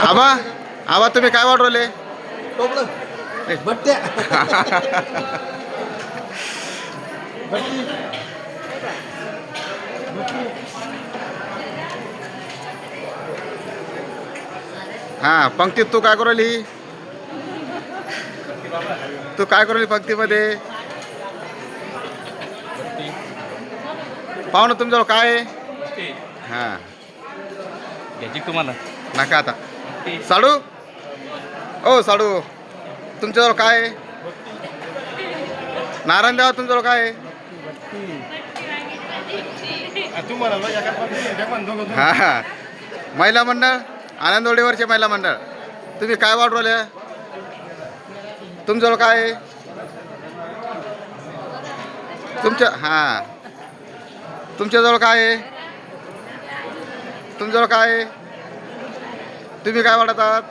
आबा आबा तुम्ही काय वाढवले? बट्ट्या हा पंक्तीत तू काय करवली? तू काय करवली पंक्तीमध्ये? पाहू ना तुमच्याजवळ काय आहे? हा घ्यायची तुम्हाला नका आता. साडू ओ साडू तुमच्याजवळ काय आहे? नारायण देवा तुमच्याजवळ काय आहे? हा हा महिला मंडळ आनंदवाडीवरचे महिला मंडळ तुम्ही काय वाढवले? तुमच्याजवळ काय आहे? हां तुमच्याजवळ काय आहे? तुमच्याजवळ काय आहे? तुम्ही काय वाढत आहात?